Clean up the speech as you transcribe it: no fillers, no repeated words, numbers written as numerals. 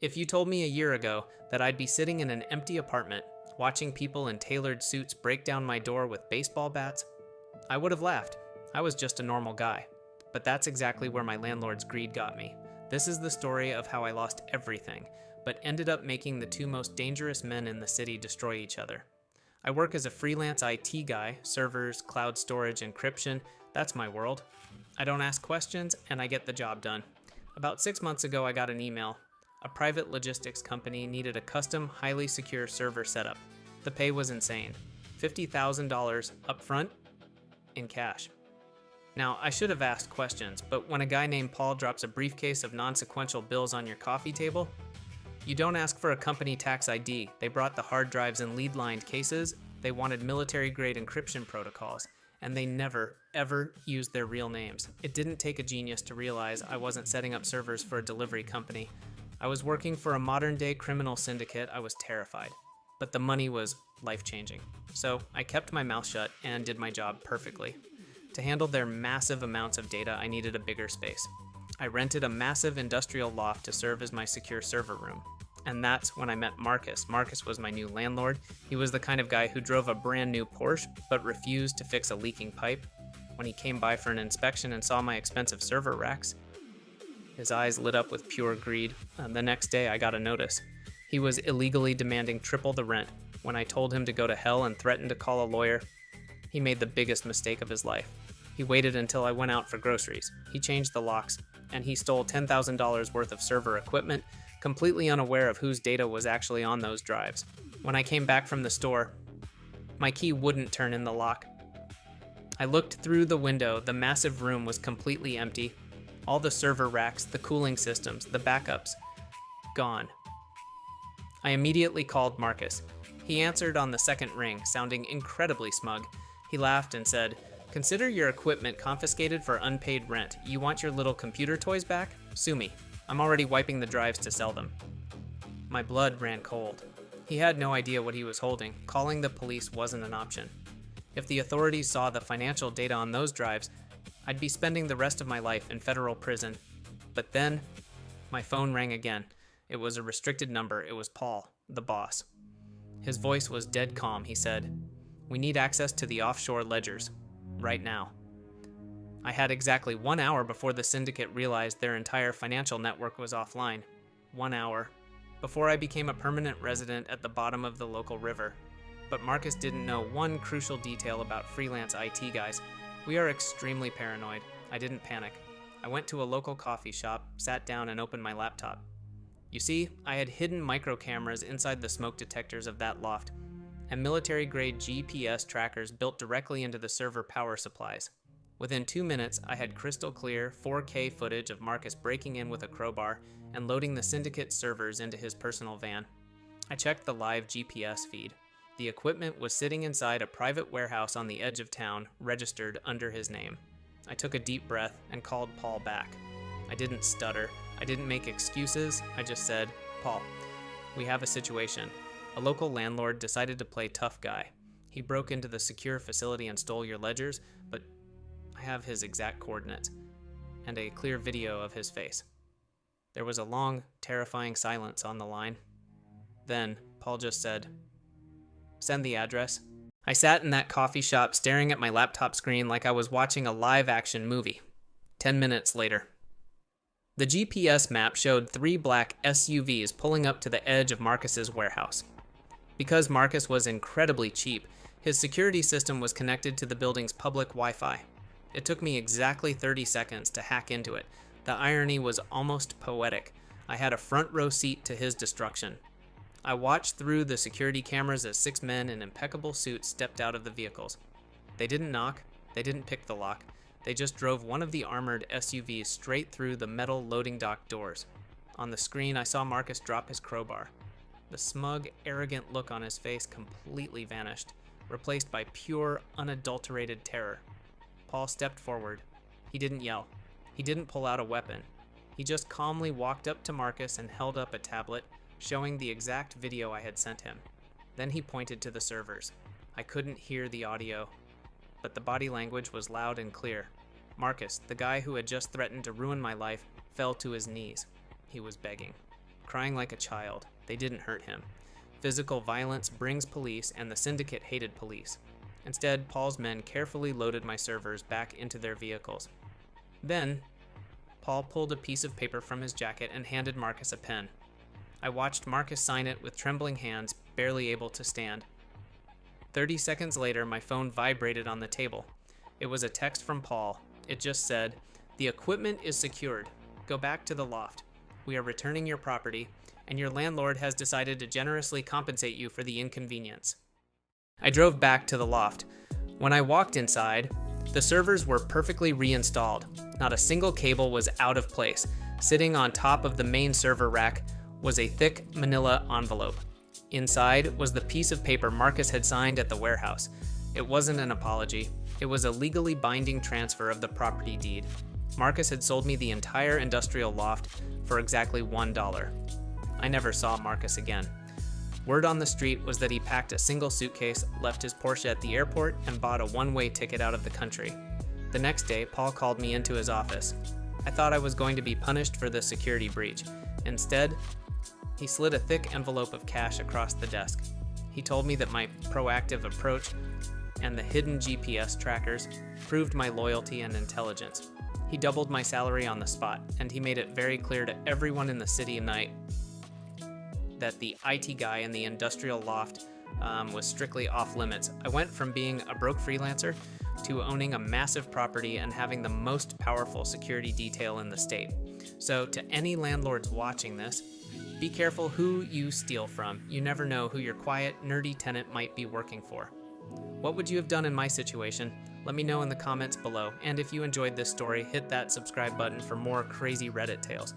If you told me a year ago that I'd be sitting in an empty apartment, watching people in tailored suits break down my door with baseball bats, I would have laughed. I was just a normal guy. But that's exactly where my landlord's greed got me. This is the story of how I lost everything, but ended up making the two most dangerous men in the city destroy each other. I work as a freelance IT guy, servers, cloud storage, encryption, that's my world. I don't ask questions, and I get the job done. About 6 months ago, I got an email. A private logistics company needed a custom, highly secure server setup. The pay was insane. $50,000 upfront in cash. Now, I should have asked questions, but when a guy named Paul drops a briefcase of non-sequential bills on your coffee table, you don't ask for a company tax ID. They brought the hard drives in lead-lined cases, they wanted military-grade encryption protocols, and they never, ever used their real names. It didn't take a genius to realize I wasn't setting up servers for a delivery company. I was working for a modern-day criminal syndicate. I was terrified, but the money was life-changing. So I kept my mouth shut and did my job perfectly. To handle their massive amounts of data, I needed a bigger space. I rented a massive industrial loft to serve as my secure server room. And that's when I met Marcus. Marcus was my new landlord. He was the kind of guy who drove a brand new Porsche, but refused to fix a leaking pipe. When he came by for an inspection and saw my expensive server racks, his eyes lit up with pure greed. The next day, I got a notice. He was illegally demanding triple the rent. When I told him to go to hell and threatened to call a lawyer, he made the biggest mistake of his life. He waited until I went out for groceries. He changed the locks, and he stole $10,000 worth of server equipment, completely unaware of whose data was actually on those drives. When I came back from the store, my key wouldn't turn in the lock. I looked through the window. The massive room was completely empty. All the server racks, the cooling systems, the backups, gone. I immediately called Marcus. He answered on the second ring, sounding incredibly smug. He laughed and said, "Consider your equipment confiscated for unpaid rent. You want your little computer toys back? Sue me. I'm already wiping the drives to sell them." My blood ran cold. He had no idea what he was holding. Calling the police wasn't an option. If the authorities saw the financial data on those drives, I'd be spending the rest of my life in federal prison. But then, my phone rang again. It was a restricted number. It was Paul, the boss. His voice was dead calm. He said, "We need access to the offshore ledgers. Right now." I had exactly 1 hour before the syndicate realized their entire financial network was offline. 1 hour. Before I became a permanent resident at the bottom of the local river. But Marcus didn't know one crucial detail about freelance IT guys. We are extremely paranoid. I didn't panic. I went to a local coffee shop, sat down, and opened my laptop. You see, I had hidden micro cameras inside the smoke detectors of that loft, and military-grade GPS trackers built directly into the server power supplies. Within 2 minutes, I had crystal clear 4K footage of Marcus breaking in with a crowbar and loading the syndicate servers into his personal van. I checked the live GPS feed. The equipment was sitting inside a private warehouse on the edge of town, registered under his name. I took a deep breath and called Paul back. I didn't stutter. I didn't make excuses. I just said, "Paul, we have a situation. A local landlord decided to play tough guy. He broke into the secure facility and stole your ledgers, but I have his exact coordinates and a clear video of his face." There was a long, terrifying silence on the line. Then Paul just said, "Send the address." I sat in that coffee shop staring at my laptop screen like I was watching a live-action movie. 10 minutes later. The GPS map showed 3 black SUVs pulling up to the edge of Marcus's warehouse. Because Marcus was incredibly cheap, his security system was connected to the building's public Wi-Fi. It took me exactly 30 seconds to hack into it. The irony was almost poetic. I had a front row seat to his destruction. I watched through the security cameras as 6 men in impeccable suits stepped out of the vehicles. They didn't knock. They didn't pick the lock. They just drove one of the armored SUVs straight through the metal loading dock doors. On the screen, I saw Marcus drop his crowbar. The smug, arrogant look on his face completely vanished, replaced by pure, unadulterated terror. Paul stepped forward. He didn't yell. He didn't pull out a weapon. He just calmly walked up to Marcus and held up a tablet, showing the exact video I had sent him. Then he pointed to the servers. I couldn't hear the audio, but the body language was loud and clear. Marcus, the guy who had just threatened to ruin my life, fell to his knees. He was begging. crying like a child. They didn't hurt him. Physical violence brings police, and the syndicate hated police. Instead, Paul's men carefully loaded my servers back into their vehicles. Then, Paul pulled a piece of paper from his jacket and handed Marcus a pen. I watched Marcus sign it with trembling hands, barely able to stand. 30 seconds later, my phone vibrated on the table. It was a text from Paul. It just said, "The equipment is secured. Go back to the loft. We are returning your property, and your landlord has decided to generously compensate you for the inconvenience." I drove back to the loft. When I walked inside, the servers were perfectly reinstalled. Not a single cable was out of place. Sitting on top of the main server rack was a thick manila envelope. Inside was the piece of paper Marcus had signed at the warehouse. It wasn't an apology. It was a legally binding transfer of the property deed. Marcus had sold me the entire industrial loft for exactly $1. I never saw Marcus again. Word on the street was that he packed a single suitcase, left his Porsche at the airport, and bought a one-way ticket out of the country. The next day, Paul called me into his office. I thought I was going to be punished for the security breach. Instead, he slid a thick envelope of cash across the desk. He told me that my proactive approach and the hidden GPS trackers proved my loyalty and intelligence. He doubled my salary on the spot, and he made it very clear to everyone in the city tonight that the IT guy in the industrial loft was strictly off limits. I went from being a broke freelancer to owning a massive property and having the most powerful security detail in the state. So to any landlords watching this, be careful who you steal from. You never know who your quiet, nerdy tenant might be working for. What would you have done in my situation? Let me know in the comments below. And if you enjoyed this story, hit that subscribe button for more crazy Reddit tales.